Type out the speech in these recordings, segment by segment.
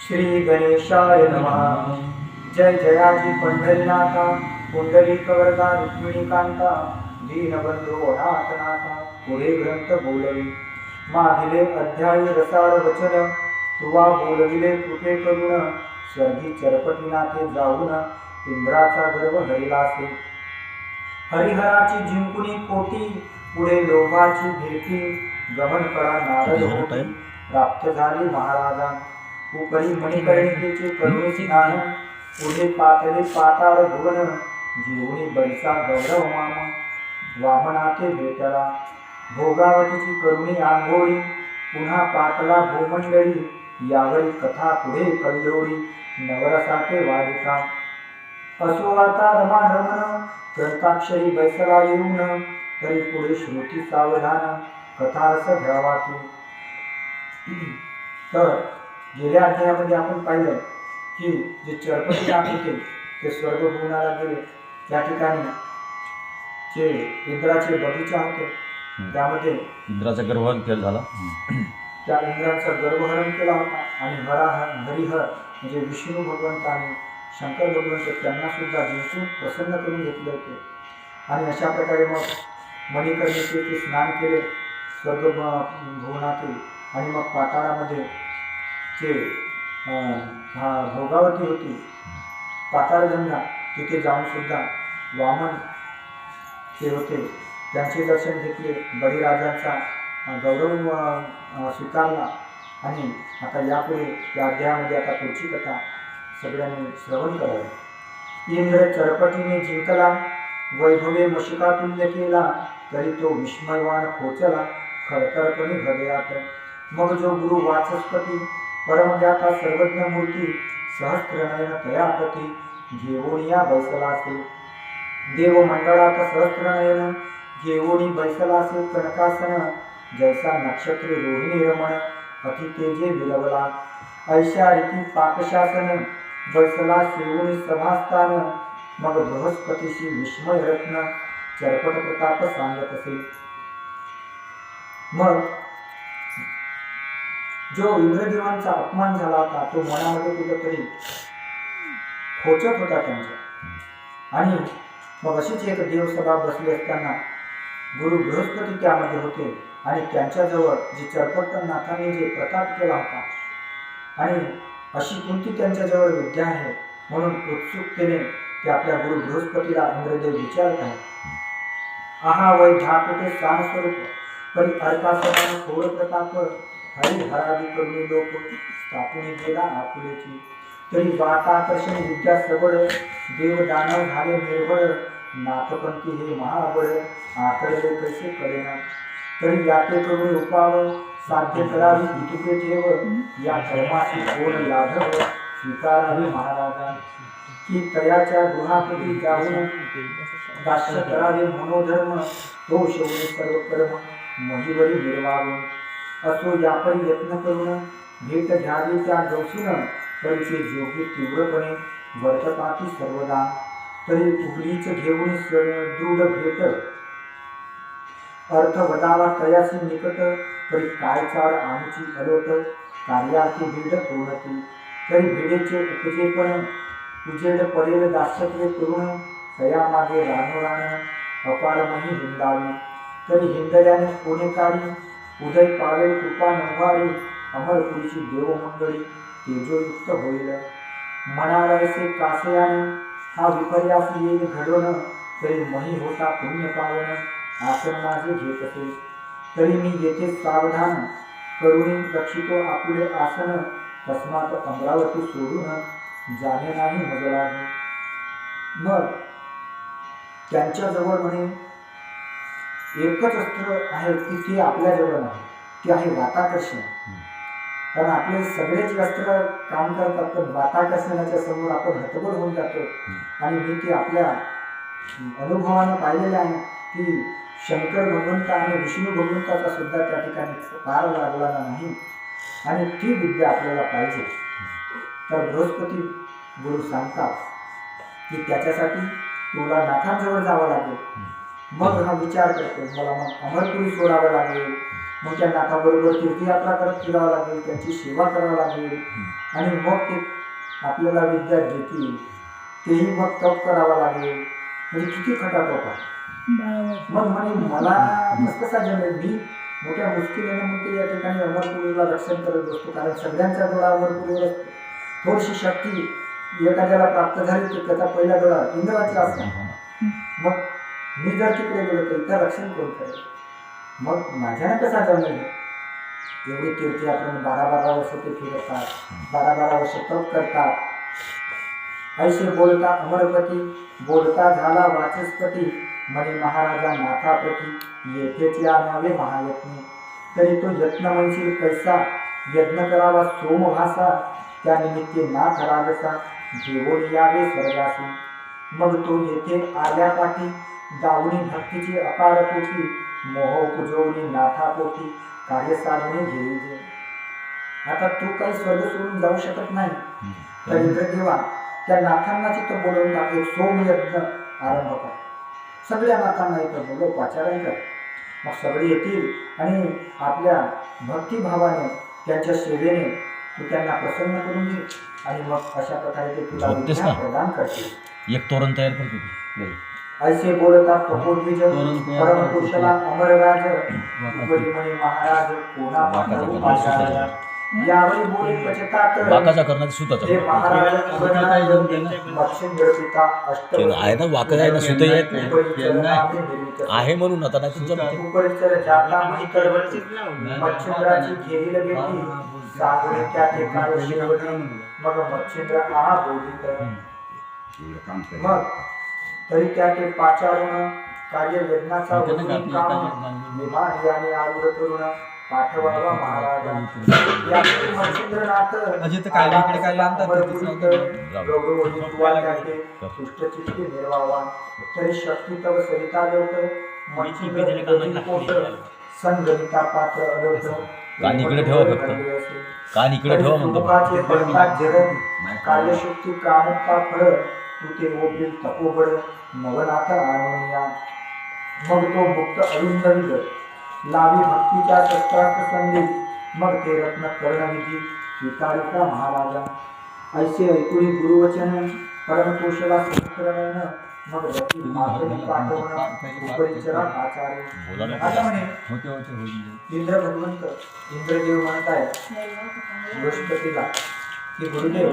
श्री गणेशाय नमः। जय जयाजी पंढरीनाथा, पुंडलिक वरदा रुक्मिणीकांता, दीनबंधू अनाथनाथा, पुढे ग्रंथ बोलवी। मागिले अध्यायी रसाळ वचन, तुवा बोलविले कृपे करुण। स्वर्गी चरपटीनाथे जाऊन, इंद्राचा गर्व हरिलासे। हरिहराची जिंकुनी कोटी, पुढे लोभाची भेटी। गमन कळा नारद होती, प्राप्त झाली महाराजा। उपरी मणिकर्णिकेचे करुणे स्नान, पुढे पातळे पाताळ भुवन। जीवनी बळीचा गौरव वामनाथे भेटला। भोगावतीची करुणी आंघोळी, पुन्हा पातला भूमंडळी। यावरी कथा पुढे कल्लोळी, नवरसाचे वाडिका। असो आता रमान रमण, ग्रंथाक्षरी बैसला येऊन। तरी पुढे श्रुती सावधान, कथारस घ्यावा तू। तर गेल्या अध्यायामध्ये आपण पाहिलं की जे चरपटीनाथ होते ते स्वर्गभुवनाला गेले। त्या ठिकाणी जे इंद्राचे बगीचा होते त्यामध्ये इंद्राचा गर्वहरण केला झाला। त्या इंद्राचा गर्वहरण केला होता आणि हरिहर म्हणजे विष्णू भगवंत आणि शंकर भगवंत त्यांना सुद्धा जिंकून प्रसन्न करून घेतले होते। आणि अशा प्रकारे मग मणिकर्णिकेचे स्नान केले स्वर्ग भुवनातील। आणि मग पाताळामध्ये जे भोगावती होती पाताळगंगा, तिथे जाऊन सुद्धा वामन जे होते त्यांचे दर्शन घेतले, बळीराजांचा गौरव स्वीकारला। आणि आता यापुढे या अध्यायामध्ये आता पुढची कथा सगळ्यांनी श्रवण करावी। इंद्र चरपटीने जिंकला, वैभवे मशिकातुल्य केला। तरी तो विस्मयवान खोचला, खरखरपणे हृदयात। मग जो गुरु वाचस्पती, परमज्ञाता सर्वज्ञ मूर्ती, सहस्त्रनयन तयापती, घेऊनिया बैसलासे। देवमंडळात सहस्त्रनयन, घेऊनी बैसलासे कनकासन। जैसा नक्षत्रे रोहिणी रमण, अति तेजे विरवला। ऐशा रीती पाकशासन, बैसला सेवुनी सभास्थान। मग बृहस्पतीशी विस्मय रत्न, चरपट प्रताप सांगत असे। मग जो इंद्रदेवांचा अपमान झाला होता तो मनामध्ये कुठेतरी खोचत होता त्यांच्या। आणि मग अशीच एक देवसभा बसली असताना गुरु बृहस्पती त्यामध्ये होते आणि त्यांच्याजवळ जे चरपटनाथांनी जे प्रताप केला होता आणि अशी कोणती त्यांच्याजवळ विद्या आहे म्हणून उत्सुकतेने ते आपल्या गुरु बृहस्पतीला इंद्रदेव विचारत आहेत। आहा वै धाकुटे स्थान स्वरूप, परी अर्कासमान थोर प्रताप। हरिहरादी करुणी लोक, स्थापुनी गेला आपुलेची। तरी वाताकर्षण विद्या सबळ, देव दानव झाले निर्बळ। नाथपंथी हे महाबळ, आकळले कैसे कळेना। तरी याते करुणी उपाव, साध्य करावी हितुके ठेव। या कर्माची कोण लाघव, स्वीकारावी महाराजा। की तयाच्या गृहापती जाऊन, दास्य करावे मनोधर्म। तो शौनी सर्व कर्म, महिवरी निर्वाव। असो यापरी यत्न करून, भेट घ्यावी त्या गवसून। परिचे जोगी तीव्रपणे, वर्तताती सर्वदा। तरी उगलीच घेऊन दृढ भेट, अर्थ वदावा तयाची निकट। तरी काय चाड आमची अलोट, कार्यार्थी भेट पूर्णती। तरी भेडेचे उपजेपण, उजेड पडेल दास्यत्वे करून। तया मागे रानोरान, अपारमही हिंदावी। तरी हिंदल्याने कोणे काळी, उदय पावेल कृपा नव्वारी। अमरपुरीची देवमंडळी, तेजोयुक्त होईल। म्हणालायसे कासयाने, हा विपर्यास येईल घडवण। तरी मही होता पुण्य पावन, आसन माझे घेत असे। तरी मी येथे सावधान, करुणी रक्षितो आपुले आसन। तस्मात अमरावती सोडून, जाणे नाही मज लागे। मग त्यांच्याजवळ म्हणे एकच अस्त्र आहे की ते आपल्याजवळ नाही, ते आहे वाताकर्षण। कारण आपले सगळेच अस्त्र काम करतात पण वाताकर्षणाच्या समोर आपण हतबल होऊन जातो। आणि मी ते आपल्या अनुभवानं पाहिलेले आहे की शंकर भगवंत आणि विष्णू भगवंताचा सुद्धा त्या ठिकाणी पार लागला नाही आणि ती विद्या आपल्याला पाहिजे। तर बृहस्पती गुरु सांगतात की त्याच्यासाठी तुला नाथांजवळ जावं लागेल। मग हा विचार करतो मला मग अमरपुरी सोडावं लागेल, मग त्या नाथाबरोबर तीर्थयात्रा करत फिरावं लागेल, त्यांची सेवा करावं लागेल आणि मग ते आपल्याला विद्या देतील, तेही मग तप करावं लागेल. म्हणजे किती खटाटोप आहे. मग म्हणे मला कसा जमेल, मी मोठ्या मुश्किलीने मग ते या ठिकाणी अमरपुरीला रक्षण करत बसतो, कारण सगळ्यांचा डोळा अमरपुरीवर असतो. थोडीशी शक्ती एखाद्याला प्राप्त झाली तर त्याचा पहिला डोळा इंद्राची असतो. मग मी जर तिकडे गेलो तर इथं रक्षण कोण करेल? मग माझ्यानं कसा जमेल? एवढी तीर्थयात्रा 12-12 वर्ष ते फिरतात, 12-12 वर्ष तप करतात. ऐसे बोलता अमरपती, बोलता झाला वाचस्पती, म्हणे महाराजा नाथाप्रती येथेच या नावे महायत्नी. तरी तो यत्न म्हणशील कैसा, यज्ञ करावा सोमभासा, त्या निमित्ते नाथ राजसा घेऊन यावे स्वर्गासी. मग तो येथे आल्या पाठी, दावणी भक्तीची अपार पोटी, मोह उपजवणी नाथापोटी, कार्य साधने घेईजे. आता तू काही स्वर्ग सोडून जाऊ शकत नाही, तर इंद्रदेवा त्या नाथांना तिथं बोलवून टाक, एक सोमयज्ञ आरंभ कर. सगळ्या नाथांना इथं बोलव, पाचारण कर. मग सगळे येतील आणि आपल्या भक्तिभावाने त्यांच्या सेवेने तू त्यांना प्रसन्न करून घे आणि मग अशा प्रकारे ते तुला झोपतेस विद्या ना? प्रदान करतील. एक तोरण तयार करते. ऐसे बोलतात तपोद्विज परमपुरुषाला अमरराज, उपरी म्हणे महाराज कोणा पाठवू पाचारण. यावेळी बोले पचतात वाकाचा करण्याचं सुताचा हे महाराज अमरनाथ मच्छिंद्र पिता ते आहे ना, वाकं आहे ना, सुतही आहेत ना. अष्टपरिचर आहे म्हणून आता नाही तर जमते. उपरिचर जाता महिकडवती, मच्छिंद्राची घेईल भेटी, सागरे त्या ठिकाणी शिरवती. मग मच्छिंद्र आहा बोधित. मग तरी त्या ते पाचारून कार्य यज्ञाचा उद्योग काम विमान याने आरूढ करून पाठवावा महाराजा. यावेळी मच्छिंद्रनाथ अजित काय इकडे काय लांबतात ते अमरपुरीत गौरवोनी तुवा त्याचे तुष्टचित्ती निर्वावा. तरी शक्ती तव सरिता लोक, मच्छिंद्र पोट संगणिता पात्र अलोट. कान इकडे ठेवा फक्त. कान इकडे ठेवा म्हणतो. मुखाचे पडतात जरण, कार्यशक्ती कामुकता फळ, तू ते ओबील तपोबळ नवनाथ आणूया. मग तो मुक्त अरुंधविद लावी भक्तीच्या शस्त्रास्त्र संधी, मग ते रत्न कर्णविधी स्वीकारिता महाराजा. ऐसे ऐकुनी गुरुवचन परमकुशला समुद्रनयन, मग रती मातनी पाठवण उपरिचरा आचार्य. आता म्हणे इंद्र भगवंत इंद्रदेव म्हणताय बृहस्पतीला की गुरुदेव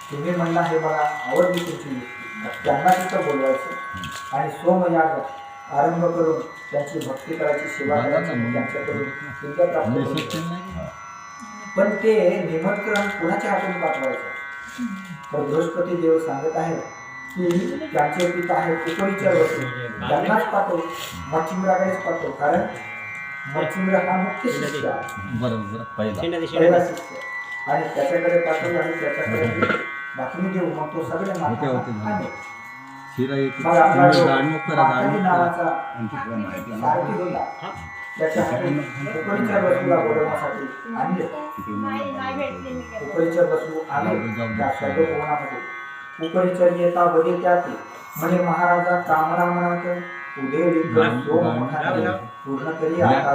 तुम्ही म्हणला हे मला आवडली तुमची युक्ती. त्यांना तिथं बोलवायचं आणि सोमयाग आरंभ करून त्यांची भक्ती करायची, सेवा करायची, त्यांच्याकडून विद्या प्राप्त करायची. पण ते निमंत्रण कोणाच्या हातून पाठवायचं? तर बृहस्पती देव सांगत आहे की त्यांचे पिता आहेत उपरिचर वसू, त्यांनाच पाठव, मच्छिंद्राकडेच पाठव. कारण मच्छिंद्र हा मुख्य शिष्य आहे, बरोबर पहिला पहिला शिष्य, आणि त्याच्याकडे पाठवलं आणि त्याच्याकडे बातमी देऊ. मग तो सगळे मागे. मग आपला जो मातंगी नावाचा सारथी होता, त्याच्या हातून उपरिचर वसूला बोलवण्यासाठी आणले. उपरिचर वसू आले त्या स्वर्गभवनामध्ये. उपरिचर येता बदे त्याते, म्हणे महाराजा कामना म्हणत उदय विक्रम सोम मखाने, पूर्ण करी आता.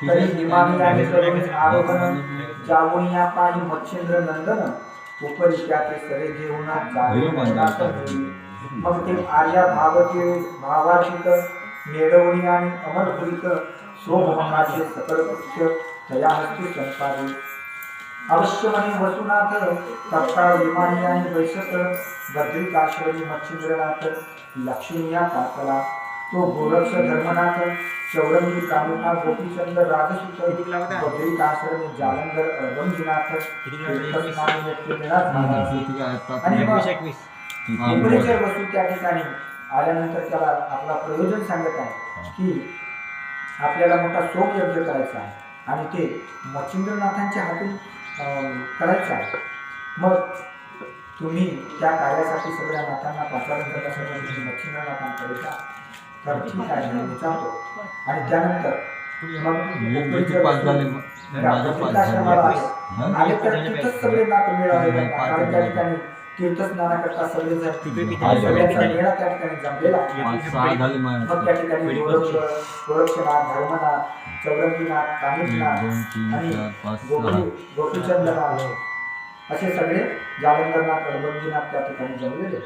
तरी विमानी आले करून आरोहण, जावुनिया पायी मच्छिंद्र नंदन, उपरी त्याते सरे घेऊन जावे मंदासन देवी. मग ते आर्या भावार्थिक मेळवणी आणि अमरपुरीत सोममखाचे सकल कृत्य तया हस्ती संपादे. अवश्य म्हणे वसुनाथ तत्काळ विमानी आणि वैशक, बद्रिकाश्वरी मच्छिंद्रनाथ लक्ष्मीया काकला. तो गोरक्ष धर्मनाथ चौरंगी कामुका गोपीचंद राजसूत, बद्रिकाश्रमी जालंधर अरबंगीनाथ आणि उपरिचर वस्तू त्या ठिकाणी आल्यानंतर त्याला आपला प्रयोजन सांगत आहे की आपल्याला मोठा सोम यज्ञ करायचा आहे आणि ते मच्छिंद्रनाथांच्या हातून करायचं आहे. मग तुम्ही त्या कार्यासाठी सगळ्या नाथांना पाचारण करण्यासाठी मच्छिंद्रनाथांकडे जा. तर ठीक आहे मी विचारतो. आणि त्यानंतर मग उपरिचर आश्रमाला आले तर तिथंच सगळे नाथ मिळाले, कारण त्या ठिकाणी तीर्थस्नानाकरता सगळेजण आले. सगळ्यांचा मेळा त्या ठिकाणी जमलेला. 5-6 झाले मग त्या ठिकाणी गोरक्षनाथ, धर्मनाथ, चौरंगीनाथ, कानिफनाथ 1 2 3 आणि 4 5 6 गोपीचंदनाथ असे सगळे जालंधरनाथ, अडबंगीनाथ त्या ठिकाणी जमलेले.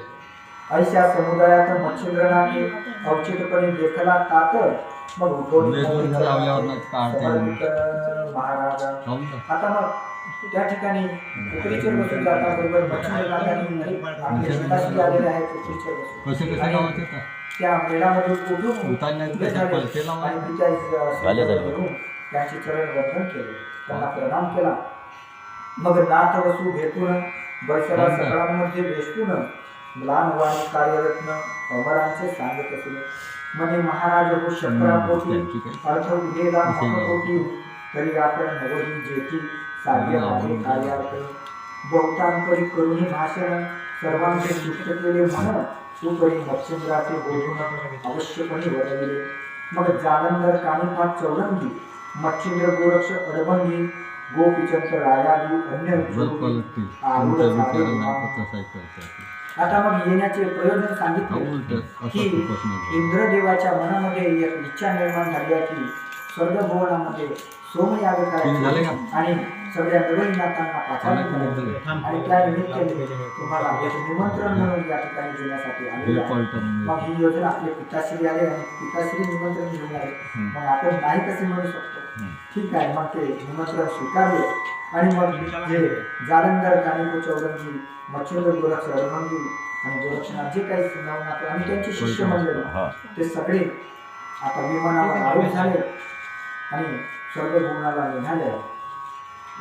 ऐशा समुदायात मच्छिंद्रनाथी अवचितपणे देखला तात मग उठवली महाराज. आता मग त्या ठिकाणी उकरीचेर बसून जाता बरोबर मच्छिंद्रनाथांनी आपले पिताश्री आलेले आहेत उकरीचेर बसून आणि त्या मेळामधून उठून उभे झाले आणि पित्या घेऊन त्यांचे चरण वंदन केले, त्यांना प्रणाम केला. मग नाथ वसू भेटून बैसला सकळांमध्ये वेष्टून म्लान वाणी कार्यरत्न अमरांचे सांगत असले. म्हणे महाराज हो शंकरापोटी अर्थ उदेला महापोटी तरी आपण नवही जेठी साध्य माझे कार्यार्थ बहुतांपरी करुणी भाषण सर्वांचे दुष्ट केले म्हण सुपरी मच्छिंद्राचे बोलून अवश्यपणे वरविले. मग जालंधर कानिफनाथ चौरंगी मच्छिंद्र गोरक्ष अडबंगी गोपीचंद रायादी अन्य आरूढ झाले विमान. आता मग येण्याचे प्रयोजन सांगितले की इंद्रदेवाच्या मनामध्ये एक इच्छा निर्माण झाली आहे की स्वर्गभुवनामध्ये सोमयाग करायचे आणि सगळ्या नवनाथांना पाचारण करायचे आणि त्या निमित्ताने तुम्हाला एक निमंत्रण म्हणून या ठिकाणी देण्यासाठी आले. मग ही योजना आपले पिताश्री आले आणि पिताश्री निमंत्रण घेऊन आले. मग आपण नाही कसे म्हणू शकतो. ठीक आहे, मग ते निमंत्रण स्वीकारले आणि मग जे जालंधर कानिफ चौरंगी मच्छिंद्र गोरक्ष अडभंगी आणि गोरक्षनाथ जे काही नवनाथ आणि त्यांचे शिष्य मंडळी ते सगळे आता विमानावर आरूढ झाले आणि स्वर्गभुवनाला निघाले.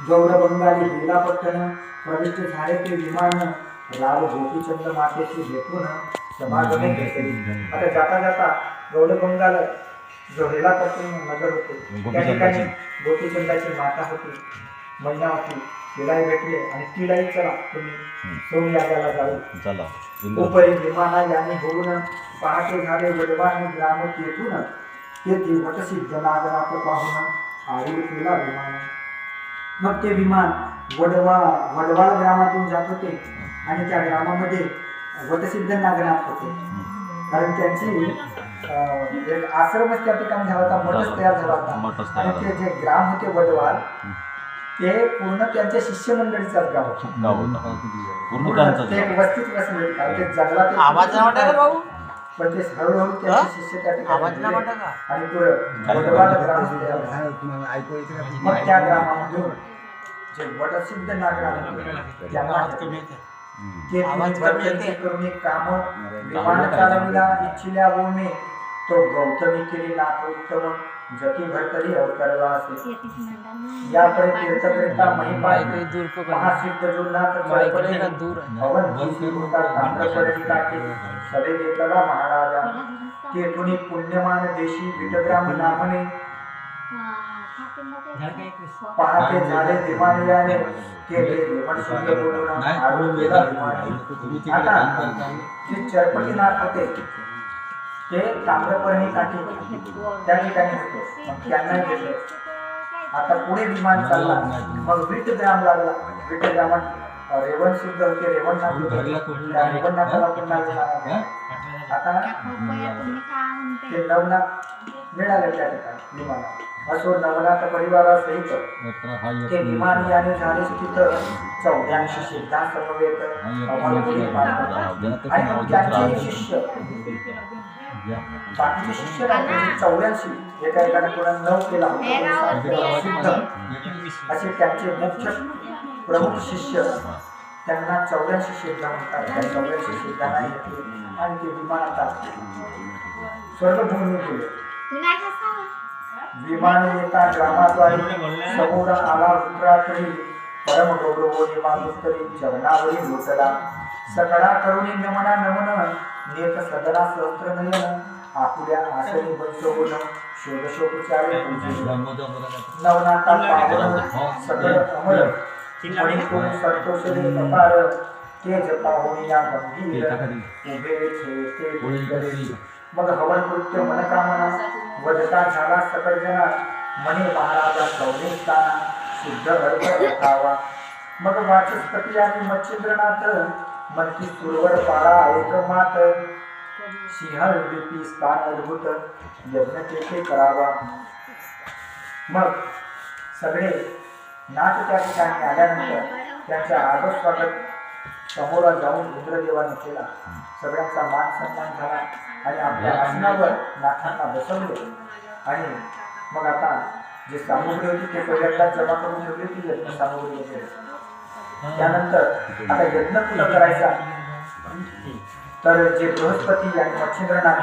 गौरबंगाली बेलापट्टण प्रविष्ट झाले ते विमान राव गोपीचंद मातेशी भेटून समागम केले. आता जाता जाता गौरबंगाल जो बेलापट्टण नगर होते त्या ठिकाणी गोपीचंदाची माता होती, मैना होती, तिलाही भेटले आणि तिलाही चला तुम्ही सोमयागाला जाऊ. उपरी विमाना याने होऊन पहाटे झाले वडवानी ग्राम तेथून तेथे वटसिद्ध नागनाथ पाहून आरूढ केला विमान. मग ते विमान वडवाल ग्रामातून जात होते आणि त्या ग्रामामध्ये वटसिद्ध नागनाथ होते. कारण त्यांची एक आश्रमच त्या ठिकाणी झाला होता, मठच तयार झाला होता. आणि ते जे ग्राम होते वडवाल ते पूर्ण त्यांच्या शिष्य मंडळीचाच गाव होतं. ते एक वस्तीत बसले कारण ते जंगलात पण ते हळूहळू त्यांचे शिष्य त्या ठिकाणी आणि पुढे वडवाल ग्राम तयार झाला. मग त्या ग्रामामधून जे वटसिद्ध नागनाथ होते त्यांना ते करून एक काम विमान चालविला इच्छिल्या ओमे तो गौतमी केली नाथ उत्तम जती भरतरी अवतरला असे. याकडे तीर्थकरिता महिपाल महासिद्ध जुनाथ चळपळे भवन होता ताम्रपरणी काठी सवे घेतला महाराजा. तेथून पुण्यमान देशी विटग्राम नामने पहाटे झाले विमानयाने केले विमान शुद्ध बोलून आरूढ केला विमान. आता जे चळपळीनाथ होते ते ताम्रपर्णी काठी त्या ठिकाणी होते, मग त्यांना घेतले. आता पुढे विमान चालला. मग विटग्राम लागला. विटग्रामात रेवण सिद्ध होते, रेवणनाथ होते. त्या रेवणनाथाला पुन्हा आता ते नवनाथ मिळाले त्या ठिकाणी विमानात. असो नवनाथ परिवारासहित ते विमान याने झाले स्थित 84 सिद्धांत समवेत अमरपुरी पाठवला. आणि मग त्यांचे शिष्य बाकीचे शिष्य 84 एका एकाने पुन्हा 9 केला होता असे त्यांचे मुख्य प्रमुख शिष्य त्यांना 84 सिद्ध म्हणतात. त्या 84 सिद्धांना घेतले आणि ते विमानात स्वर्गभूमी गेले. विमान येता ग्रामाद्वारे समोर आला रुद्रात्री परम गौरवोनी मातुस्तरी चरणावरी लोटला. सकळा करुणी नमना नमन नेत सदना सहस्त्र नयन आपुल्या आसनी बसवून षोडशोपचारे पूजिले. नवनाथा पावन सकळ अमर मणिपूर संतोषले अपार तेज पाहुणी या गंभीर उभे खेळते पुष्करे. मग हवन कृत्य मनकामना वदता झाला सकळ जना मने महाराजा सौनेस्ताना शुद्ध अर्थ रखावा. मग वाचस्पती आणि मच्छिंद्रनाथ मनकी सुरवर पाळा एकमात सिंहल बीपी स्थान अद्भुत यज्ञ तेथे करावा. मग सगळे नाथ त्या ठिकाणी आल्यानंतर त्यांच्या आदर स्वागत समोर जाऊन इंद्रदेवाने केला. सगळ्यांचा मान सन्मान झाला आणि आपल्या आसनावर नाथांना बसवले. आणि मग आता जे सामुग्री होती ते पहिल्यांदा जमा करून ठेवली होती यज्ञ सामुग्री वगैरे. त्यानंतर आता यज्ञ कुठं करायचा, तर जे बृहस्पती आणि मच्छिंद्रनाथ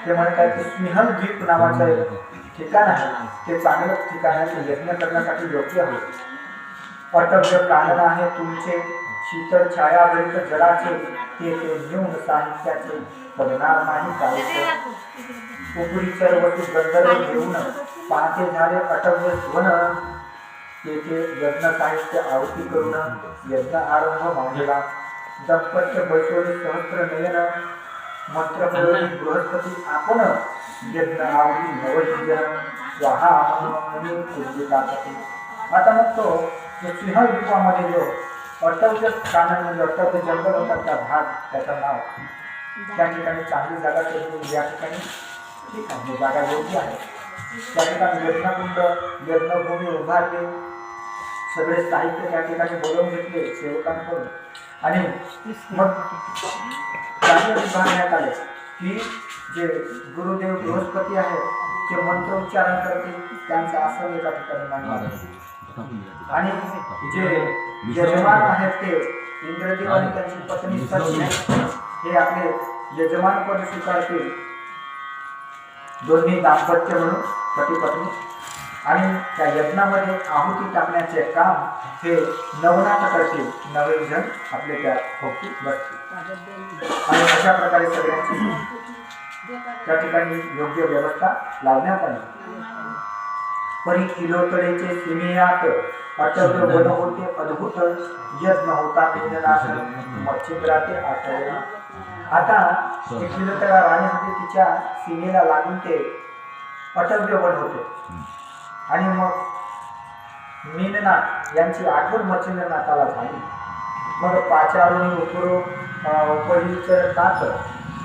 ते म्हणत आहेत की सिंहल द्वीप नावाचं एक ठिकाण आहे, ते चांगलं ठिकाण आहे, ते यज्ञ करण्यासाठी योग्य आहे. अटव्य कानन आहे तुमचे शीतल छायाभरित जलाचे, ते न्यून साहित्याचे पडणार नाही काळचे. उपरी सर्वतू गंधर्व घेऊन पाहते झाले अटव्य स्वन, तेथे यज्ञ साहित्य आहुती करून यज्ञ आरंभ मांडला. दंपत्य बैसोली सहस्त्र नयन मंत्र प्रयोगी बृहस्पती आपण यज्ञ आहुती नवयजन स्वाहा म्हणून पूजितात. आता मग तो सिंहल द्वीपामध्ये जो अटव्य कानन म्हणजे अटव्य जंगल होता त्या भाग, त्याचं नाव, त्या ठिकाणी चांगली जागा शोधली. या ठिकाणी ठीक आहे, जागा योग्य आहे. त्या ठिकाणी यज्ञकुंड यज्ञभूमी उभारली. सगळे साहित्य त्या ठिकाणी बोलवून घेतले सेवकांकडून. आणि मग कार्य विभागण्यात आले की जे गुरुदेव बृहस्पती आहेत ते मंत्र उच्चारण करतील, त्यांचं आसन एका ठिकाणी मांडले. आणि जे यजमान आहेत ते इंद्रदेव आणि त्यांची पत्नी सची हे आपले यजमान पद स्वीकारतील. दोन्ही दाम्पत्य म्हणून पती पत्नी. आणि त्या यज्ञामध्ये आहुती टाकण्याचे काम हे नवनाथ करतील. नवे जण आपले त्या भोवती बसतील. आणि अशा प्रकारे सगळ्यांची त्या ठिकाणी योग्य व्यवस्था लावण्यात आली. परी किलोतडेचे सीमेयात अटव्य वन होते अद्भुत यज्ञ होता पिंजनाथ मच्छिंद्राचे आठवला. आता एक किलोतडा राणी होती, तिच्या सीमेला लागून ते अटव्य वन होते. आणि मग मीननाथ यांची आठवण मच्छिंद्रनाथाला झाली. मग पाचारुणी उपरीचं तात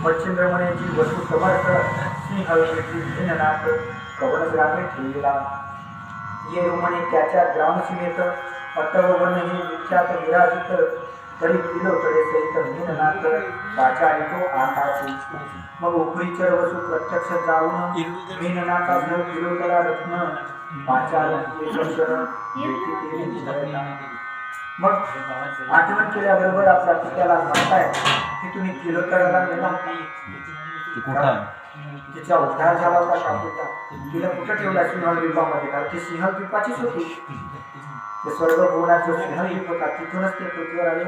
मच्छिंद्र म्हणे वसू समर्थ सिंह मीननाथ कवन ग्रामे ठेवला. ये म्हणे त्याच्या ग्रामसीमेत अटववन हे विख्यात विराजित तरी किलोतडे सहित मीननाथ पाचारितो आठाची. मग उपरीचर वसू प्रत्यक्ष जाऊन मीननाथासह किलोतडा रत्न पाचार मग आठवण केल्याबरोबर आपल्या पित्याला म्हणताय की तुम्ही किलोतड्याला गेला, तिचा उद्धार झाला होता कापूचा. तिला कुठं ठेवला सिंहल द्वीपामध्ये, कारण ती सिंहल द्वीपाचीच होती. ते स्वर्ग भुवनात जो सिंहल द्वीप होता तिथूनच ते पृथ्वीवर आले.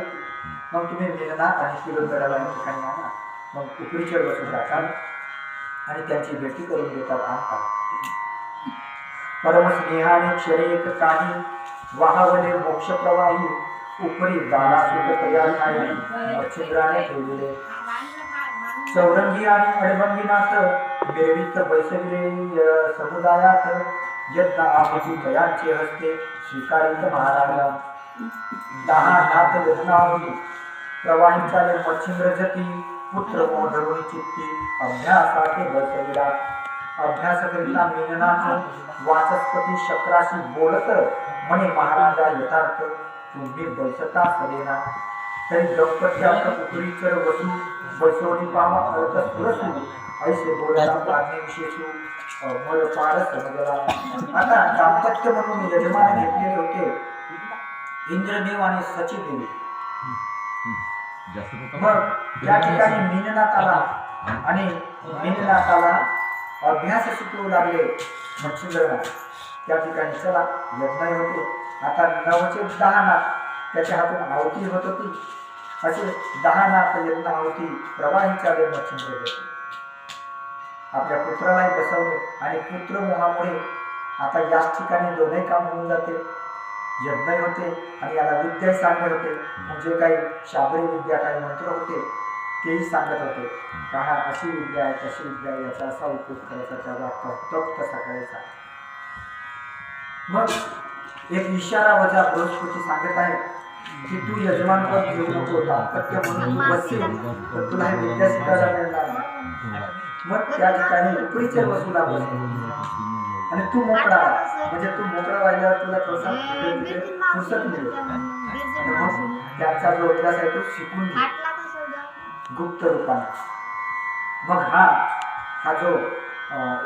मग तुम्ही मीननाथ आणि किलोतड्याला या ठिकाणी आणा. मग उपरीचर बसून राहतात आणि त्यांची भेटी करून देतात आणतात. परमस्नेहाने क्षरी एक काही वाहवले मोक्ष प्रवाही उपरी दाना सुख तयार नाही मच्छिंद्राने ठेवले. चौरंगी आणि अडबंगीनाथ बेवित बैसविले समुदायात यज्ञ आहुती तयारचे हस्ते स्वीकारित महाराजा. 10 नाथ यज्ञाहुती प्रवाही चाले मच्छिंद्र जती पुत्र मोधरुणी चित्ती अभ्यासाचे बसविला. अभ्यास करिता मीननाथ वाचस्पती शक्राशी बोलत म्हणे महाराजा यथार्थ तुम्ही बैसता सरेना. तरी दंपत्या उपरीचर वसू बसवली पावा अर्थ सुरसू ऐसे बोलता पारणे विशेषू मळ पार समजला. आता दाम्पत्य म्हणून यजमान घेतलेले होते इंद्रदेव आणि सची देवी. मग त्या ठिकाणी मीननाथाला आणि मीननाथाला अभ्यास शिकवू लागले मच्छिंद्रनाथ. त्या ठिकाणी चला यज्ञ होते. आता 9चे 10 नाथ त्याच्या हातून आहुती होत होती. असे 10 नाथ यज्ञ आहुती प्रवाही चाले मच्छिंद्र. आपल्या पुत्रालाही बसवले आणि पुत्र मोहामुळे आता याच ठिकाणी दोन्ही काम होऊन जाते. यज्ञ होते आणि याला विद्या सांगत होते. म्हणजे काही शाबरी विद्या काही मंत्र होते तेही सांगत होते. का अशी विद्या आहे तशी विद्या आहे, याचा असा उपयोग करायचा, त्याचा तप तसा करायचा. मग एक इशारा वजा बृहस्पती सांगत आहे की तू यजमान पद घेऊ नको, दाम्पत्य म्हणून तू बसशील तर तुला हे विद्या शिकायला मिळणार नाही. मग त्या ठिकाणी उपरीचर वसूला बसले आणि तू मोकळा म्हणजे तू मोकळा राहिल्यावर तुला थोडासा फुरसत मिळेल. आणि मग त्याचा जो अभ्यास आहे तो शिकून घे गुप्त रूपाने. मग हा जो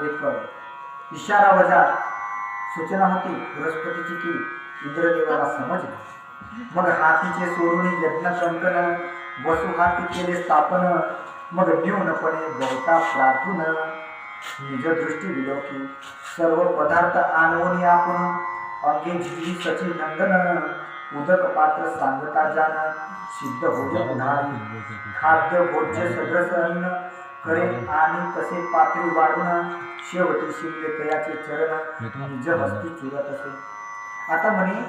एक इशारा वजा सूचना होती बृहस्पतीची की इंद्रदेवाला समजली. मग हातीचे सोडून यज्ञ कंकण वसु हाती केले स्थापन. मग न्यूनपणे गवता प्रार्थून निज दृष्टी दिलो की सर्व पदार्थ आणवून आपण अंगे झिली सची नंदन. उदक पात्र सांगता जाण सिद्ध भोजन उन्हाळी खाद्य भोज्य सदृश अन्न करे आणि तसे पात्री वाढून शेवटी शिवले तयाचे चरण निज हस्ती चुरत असे. आता म्हणे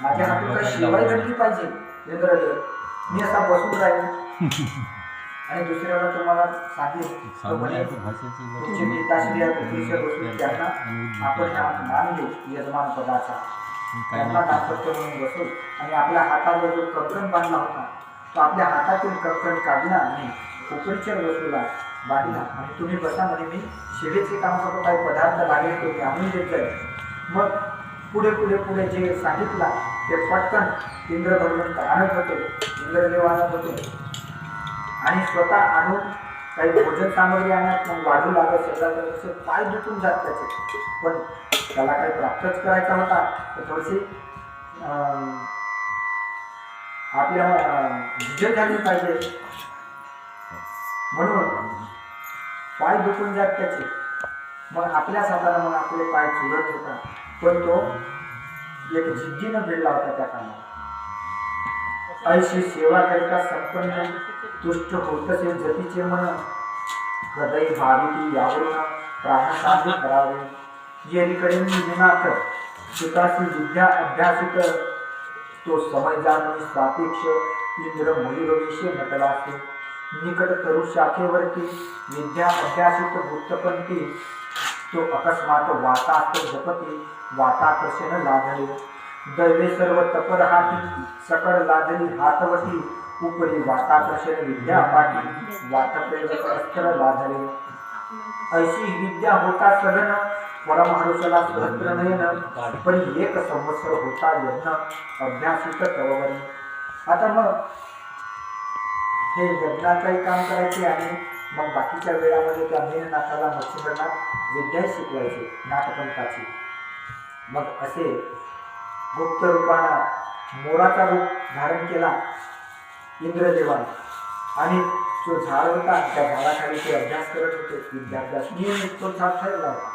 माझ्या हातून काही शिवाय घडली पाहिजे इंद्रदेव, मी असा बसून राहील आणि दुसऱ्याला तुम्हाला सांगेल तो म्हणे तुमचे पिताश्री बसून त्यांना आपण हा मान देऊ यजमान पदाचा, त्यांना दाम्पत्य म्हणून बसू आणि आपल्या हातावर जो कपकन बांधला होता तो आपल्या हातातील कपकन काढला आणि उपरीचर वसूला बांधला आणि तुम्ही बसा म्हणे मी सेवेचे काम करतो, काही पदार्थ लागले तो मी आणून देत जाईल. मग पुढे जे सांगितलं ते पटकन इंद्र भगवंत आणत होते, इंद्रदेव आणत होते आणि स्वतः आणून काही भोजन सामग्री आणत मग वाढू लागत सगळं तसे पाय दुखून जात त्याचे. पण त्याला काही प्राप्तच करायचा होता तर थोडीशी आपल्या झिजत झाली पाहिजे म्हणून पाय दुखून जात त्याचे. मग आपल्याच हाताने मग आपले पाय चुरत होता, पण तो एक जिद्दीनं भिडला होता त्या कामात. ऐशी सेवा करिता संपन्न तुष्ट होतसे जतीचे मन हृदय भाविकी यावरून प्राणसाध्य करावे. येरीकडे निनाथ सुतासी विद्या अभ्यासित तो समय जाणून सापेक्ष इंद्र मयूरवेशे नटलासे. निकट तरु शाखेवरती विद्या अभ्यासित वृत्तपंथी तो अकस्मात वातास्त जपती वाताकर्षण लादले. दैवे सर्व तपर हाती सकळ लादली हातवटी उपरी वाताकर्षण विद्या पाठी वातप्रेरक अस्त्र लादले. ऐशी विद्या होता सघन परमहंसला सहस्त्र नयन पण एक संवत्सर होता यज्ञ अभ्यासित तववरी. आता मग हे यज्ञाचंही काम करायचे आणि मग बाकीच्या वेळामध्ये त्या मेननाथाला मच्छिंद्रनाथ विद्या शिकवायचे नाटपंथाची. मग असे गुप्त रूपानं मोराचा रूप धारण केला इंद्रदेवाने आणि जो झाड होता त्या झाडाखाली ते अभ्यास करत होते. विद्याभ्यास नियमित तो झाड ठरला होता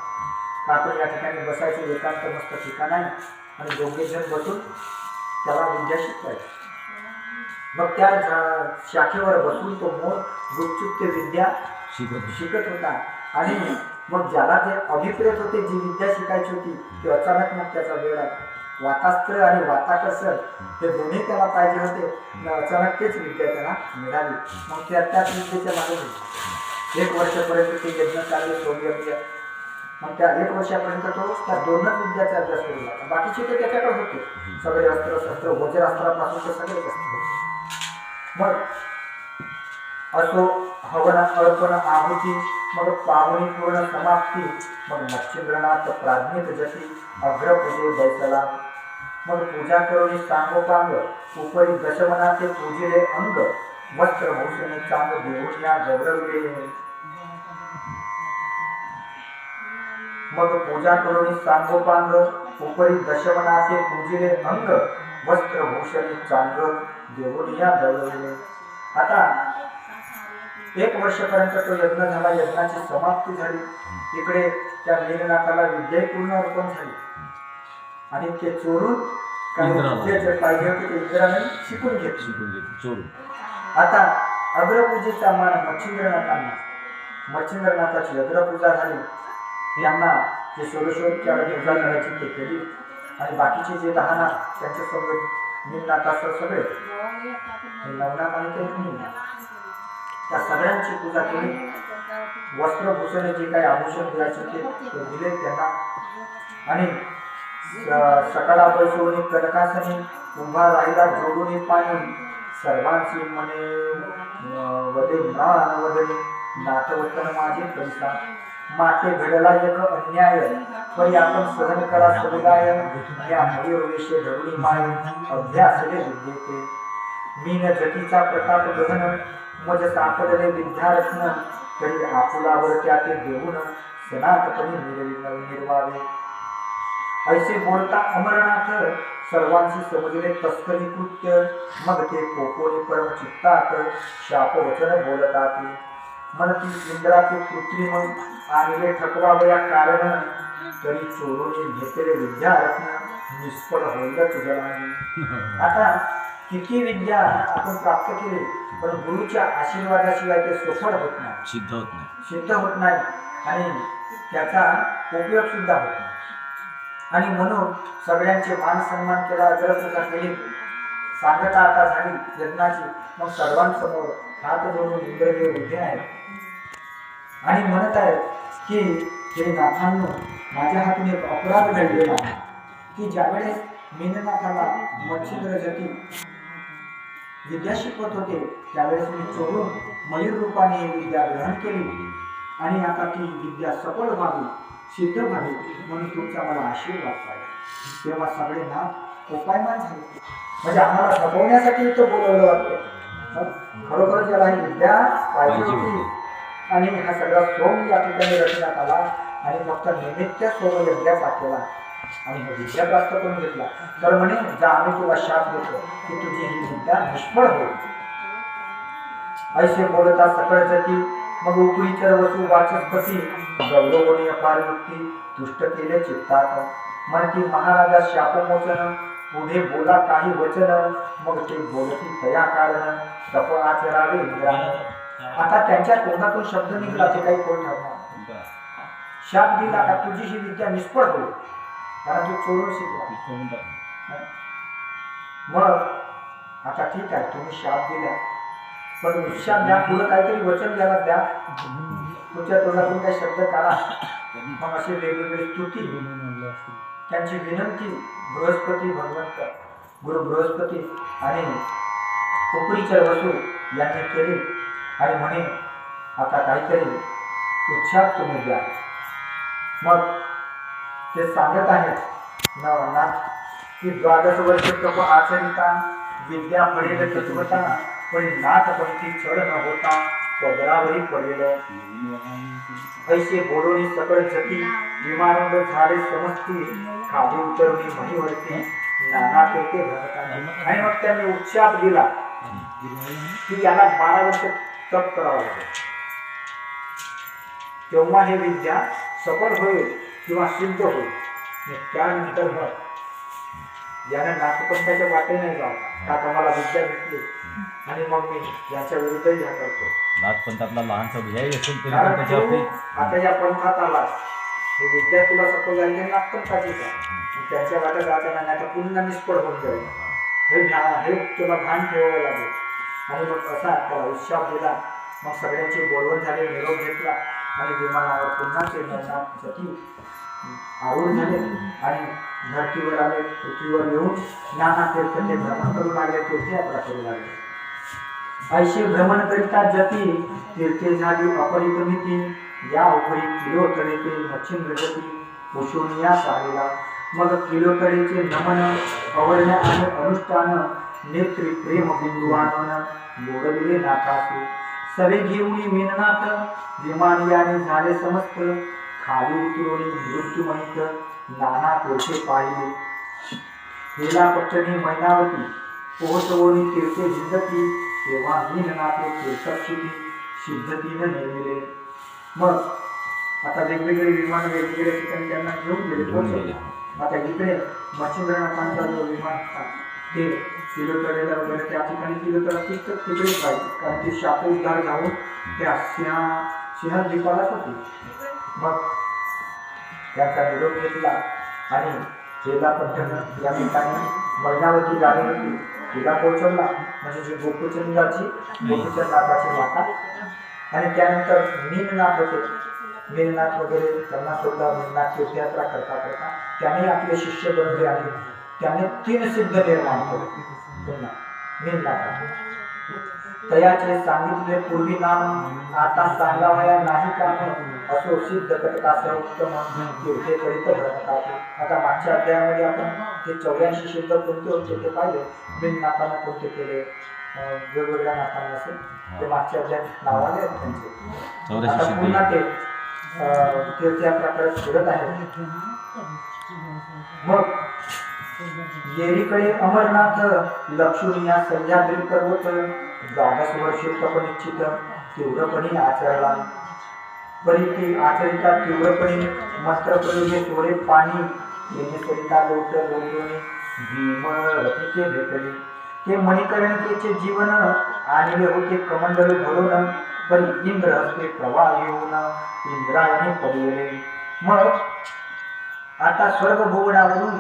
का आपण या ठिकाणी बसायचं एकांत मस्त ठिकाण आहे आणि दोघे जण बसून त्याला विद्या शिकवायची. मग त्या शाखेवर बसून तो मोर गुपचूप ते विद्या शिकत होता आणि मग ज्याला ते अभिप्रेत होते जी विद्या शिकायची होती ते अचानक मग त्याचा वेळ आहे. वातास्त्र आणि वाताकर्षण हे दोन्ही त्याला पाहिजे होते, अचानक तेच विद्या त्याला मिळाली. मग त्याच विद्येच्या मागे 1 वर्षापर्यंत ते यज्ञ चालले सोडले. मग त्या 1 वर्षापर्यंत तो त्या दोनच विद्याचा अभ्यास करू लागला. बाकीचे ते त्याच्याकडे होते सगळे अस्त्र शस्त्र वज्रास्त्रापासून ते सगळे असते. मग असो हवन अर्पण आहुती मग पावनी पूर्ण समाप्ती. मग मच्छिंद्रनाथ प्राज्ञिक जती अग्रपूजे बैसला. मग पूजा करून सांगोपांग उपरी दशमनाचे पूजिले अंग वस्त्रभूषणे चांग देऊन या गौरविले. मग पूजा करून सांगोपांग उपरी दशमनाचे पूजिले अंग वस्त्रभूषणे चांग देऊन या गौरविले. आता 1 वर्षापर्यंत तो यज्ञ झाला, यज्ञाची समाप्ती झाली. इकडे त्या मेघनाथाला विद्या पूर्ण अर्पण झाली आणि ते चोरून काही विद्या जे पाहिजे होते ते इंद्राने शिकून घेतली. आता अग्रपूजेचा मान मच्छिंद्रनाथांना, मच्छिंद्रनाथाची अग्रपूजा झाली. त्यांना जे षोडशोपचार पूजा करायची ते केली आणि बाकीचे जे 10 नाथ त्यांच्या सोबत नीलनाथासह सगळे नवनाथ आणि ते त्या सगळ्यांची पूजा केली. वस्त्रभूषणे जे काही आभूषण द्यायचे ते दिले त्यांना आणि सकाळा बसवून कनकासनी उभा राहिला जोडून पाणी सर्वांची मने वदे नान वदने नातवतन माझे पैसा माते घडला एक अन्याय परी आपण सहन करा समुदाय या मयूर वेशे धरुणी माय अभ्यासले विद्येते मीन जतीचा प्रताप गहन मज सापडले विद्यारत्न तरी आपुलावर त्याचे देऊन सनातपणे निर्वावे ऐसे बोलता अमरनाथ सर्वांशी समजले तस्करी कृत्य मग ते कोकोने परम चित्तात शाप वचन बोलतात म्हणती इंद्राचे कृत्रिम आणले ठकवावया कारण तरी चोरून घेतले विद्यारत्न निष्फळ होईल तुझ्या आता किती विद्या आपण प्राप्त केली पण गुरुच्या आशीर्वादाशिवाय ते सफळ होत नाही, सिद्ध होत नाही आणि त्याचा उपयोग सुद्धा होत नाही. आणि म्हणून सगळ्यांचे मान सन्मान केला, अग्रपूजा केली, सांगता आता झाली यज्ञाची. मग सर्वांसमोर हात जोडून इंद्रदेव उभे आहेत आणि म्हणत आहेत की हे नाथांनो, माझ्या हातून एक अपराध घडलेला आहे की ज्यावेळेस मीननाथाला मच्छिंद्र जती विद्या शिकवत होते त्यावेळेस मी चोरून मयूर रूपाने ही विद्या ग्रहण केली आणि आता ती विद्या सफळ व्हावी, सिद्ध व्हावी म्हणून तुमचा मला आशीर्वाद पाहिजे. तेव्हा सगळे नाथ उपायमान झाले. म्हणजे आम्हाला सपवण्यासाठी इथं बोलवलं वाटतं. खरोखर ज्याला ही विद्या पाहिजे होती आणि हा सगळा सोम या ठिकाणी रचण्यात आला आणि फक्त निमित्त सोम यज्ञाचा केला आणि हा विद्या प्राप्त करून घेतला. तर म्हणे जा आम्ही तुला शाप देतो की तुझी ही विद्या निष्फळ होईल. ऐसे बोलता सकळ जती मग उपरीचर वसू वाचस्पती गौरवणी अपार युक्ती तुष्ट केले चित्तात म्हणती महाराजा शापमोचन पुढे बोला काही वचन मग ते बोलती तया कारण तप आचरावे इंद्राने. आता त्यांच्या तोंडातून शब्द निघाला ते काही कोण ठरणार. शाप दिला का तुझी ही विद्या निष्फळ होईल कारण तू चोरून शिकला. मग आता ठीक आहे तुम्ही शाप दिला पण शाप द्या, पुढे काहीतरी वचन द्यायला द्या, तुमच्या तोंडातून काही शब्द काढा. मग असे वेगवेगळे स्तुती त्यांची विनंती बृहस्पती भगवंत गुरु बृहस्पती आणि उपरीचर वसू यांनी केली आणि म्हणे आता काहीतरी उच्चार तुम्ही द्या. मग ते सांगत आहेत नाथ की 12 वर्ष तप आचरिता विद्या पडेल तत्वता पण नाथपंथी चढ न होता पदरावरी पडेल. ऐसे बोलून सकळ जती विमानंद झाले समजती खाली उतरवणी मणीवरती नाना पेटे भरताना. आणि मग त्यांनी उच्चाप दिला की याला 12 वर्ष तप करावं लागेल तेव्हा हे विद्या सफल होईल किंवा सिद्ध होईल. त्यानंतर मग याने नाथपंथाच्या वाटे नाही जावं का मला विद्या भेटली आणि मग मी यांच्या विरुद्धही ह्या करतो. नाथपंथातला लहानसा विजय असेल कारण तरी तू आता या पंथात आला ही विद्या तुला सफल झाली नाथपंथाचीच आहे. त्यांच्या वाट्यात जाताना नाही तर पुन्हा निष्फळ होऊन जाईल. हे तुला भान ठेवावं लागेल. आणि मग असा त्याला उत्साह दिला. मग सगळ्यांची बोलवण झाली, निरोप घेतला आणि विमानावर पुन्हा चेतनाथ जती आरूढ झाले आणि धरतीवर आले. पृथ्वीवर येऊन नाना तीर्थ ते भ्रमण करू लागले, तीर्थयात्रा करू लागले. ऐशी भ्रमण करिता जती तीर्थे झाली अपरिमिती या उपरी किलोतळेचे मच्छिंद्र जती कुशोनिया सारेला. मग किलोतळेचे नमन अवर्ण्य आणि अनुष्ठान नेत्री प्रेम बिंदुवान बोडविले नाथासे. सवे घेऊन मीननाथ विमानियाने झाले समस्त खाली उतरून मृत्युमहित नाना तीर्थे पाहिले. हेला पट्टणी मैनावती पोहचवणी तीर्थे जिंदती तेव्हा मीननाथे तीर्थक्षिती सिद्धतीने नेमिले. मग आता वेगवेगळे विमान वेगवेगळ्या ठिकाणी त्यांना घेऊन गेले, पोहोचवले. आता इकडे मच्छिंद्रनाथांचा जो विमान ते किलोतळेला वगैरे त्या ठिकाणी किलोतळा तिकडे पाहिजे कारण ते शाप उद्धार जाऊन त्या सिंहद्वीपालाच होती. मग त्याचा निरोप घेतला आणि हेला पट्टण या ठिकाणी मैनावती गाडी होती तिला पोहोचवला. म्हणजे जी गोकुचंदाची गोकुचंदाची माता. आणि त्यानंतर मीननाथ होते, मीननाथ वगैरे त्यांना सुद्धा मीननाथ तीर्थयात्रा करता करता त्याने आपले शिष्य बनवले आणि त्याने 3 सिद्ध निर्माण केले. पुन्हा मीन तयाचे सांगितले पूर्वी नाम आता सांगावया नाही काम असो सिद्ध कटकासह उत्तम तीर्थे करीत भरतात. आता मागच्या अध्यायामध्ये आपण ते 84 सिद्ध कोणते होते ते पाहिले. मीन नाकानं कोणते केले, वेगवेगळ्या नाकाने असे ते मागच्या अध्यायात नाव आले त्यांचे. आता पुन्हा ते तीर्थयात्रा करत फिरत आहेत. मग येरीकडे अमरनाथ लक्ष्मी या सह्याद्री पर्वत 12 वर्षे तपनिश्चित तीव्रपणे आचरला. परी ती आचरिता तीव्रपणे मंत्र प्रयोगे थोडे पाणी येणे सरिता लोट लोटोने भीम रथीचे भेटले. ते मणिकर्णिकेचे जीवन आणले होते कमंडल भरून परी इंद्र हस्ते प्रवाह येऊन इंद्रायणी पडले. मग आता स्वर्ग भुवनावरून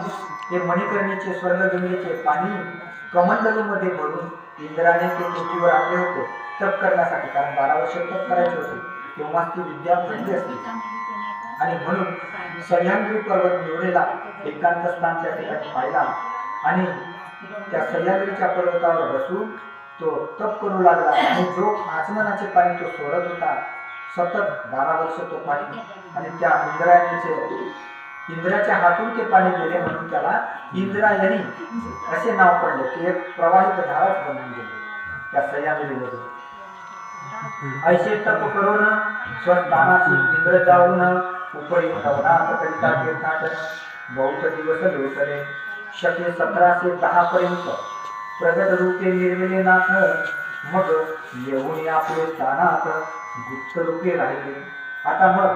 ते मणिकर्णीचे स्वर्गगंगेचे पाणी कमंडलूमध्ये भरून इंद्राने ते पृथ्वीवर आणले होते तप करण्यासाठी. कारण 12 वर्ष तप करायचे होते तेव्हा ती विद्या पडली असते. आणि म्हणून सह्याद्री पर्वत निवडलेला एकांत स्थान त्या ठिकाणी पाहिला आणि त्या सह्याद्रीच्या पर्वतावर बसून तो तप करू लागला. आणि जो आचमनाचे पाणी तो सोडत होता सतत 12 वर्ष तो पाणी, आणि त्या इंद्राच्या हातून ते पाणी गेले म्हणून त्याला इंद्रायणी असे नाव पडले. ते एक प्रवाहित धाराच बनून गेले त्या सह्याद्रीमध्ये. ऐसे तप करून स्वस्थानाशी इंद्र जाऊन उपरी नवनाथ करिता तीर्थाटन बहुत दिवस लोटले. शके 1710 पर्यंत प्रगट रूपे निर्मिले नाथ मग येऊन आपले स्थानात गुप्त रूपे राहिले. आता मग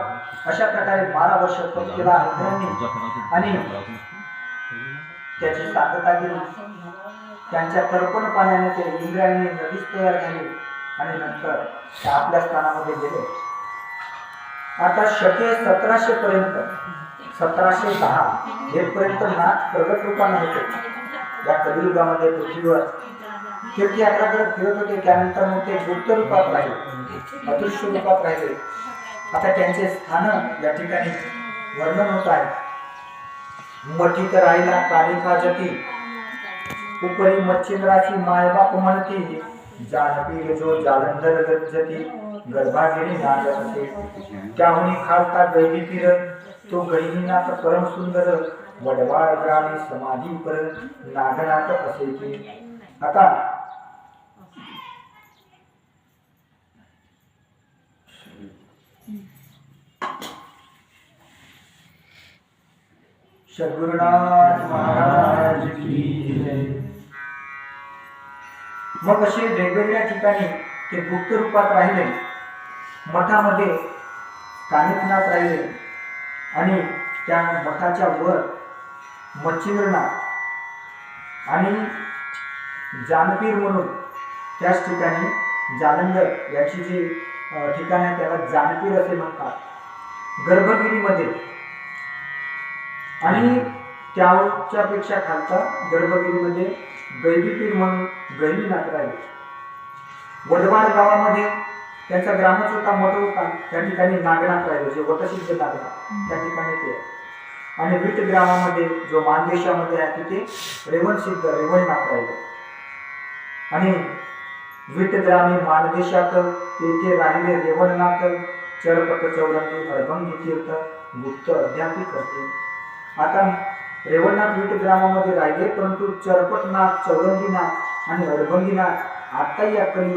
अशा प्रकारे 12 वर्ष तप केला इंद्रांनी आणि त्याची सांगता केली. त्यांच्या तर्पण पाण्याने ते इंद्रायणी नदीच तयार झाली आणि नंतर ते आपल्या स्थानामध्ये गेले. आता शके 1700 पर्यंत 1710 हे पर्यंत नाथ प्रगट रूपाने होते या कलियुगामध्ये पृथ्वीवर तीर्थयात्रा करत फिरत होते. त्यानंतर मग ते गुप्त रूपात राहिले, अदृश्य रूपात राहिले. आता त्यांचे स्थान या ठिकाणी वर्णन होत आहे. मठीत राहिला कालिका जती उपरी मच्छिंद्राची मायबाप म्हणती जानपीर जो जालंधर गज्जती गर्भागिरी नाग असे त्याहुनी खालता गैलीतीर तो गहिनीनाथ परम सुंदर वडवाळ ग्रामी समाधी पर नागनाथ असे की. आता सद्गुरुनाथ महाराज की जय. मग असे वेगवेगळ्या ठिकाणी ते गुप्त रूपात राहिले. मठामध्ये कानिफनाथ राहिले आणि त्या मठाच्या वर मच्छिंद्रनाथ आणि जानपीर म्हणून त्याच ठिकाणी जालंधर याची जी ठिकाण आहे त्याला जानपीर असे म्हणतात गर्भगिरीमध्ये. आणि त्याच्यापेक्षा खालचा गर्भगिरीमध्ये गैलीपीर म्हणून गैलीनाथ राहिले. वडवाड गावामध्ये त्यांचा ग्रामच होता, मठ होता, त्या ठिकाणी नागनाथ राहिले जे वटसिद्ध नागनाथ त्या ठिकाणी ते. आणि विट ग्रामामध्ये जो मानदेशामध्ये आहे तिथे रेवणसिद्ध रेवणनाथ राहिले. आणि विट ग्रामी मानदेशात तेथे राहिले रेवणनाथ चरपट चौरंगी अडभंगी तीर्थ गुप्त अध्यापी करते. आता रेवणनाथ विट ग्रामामध्ये राहिले परंतु चरपटनाथ चौरंगीनाथ आणि अडभंगीनाथ आताही या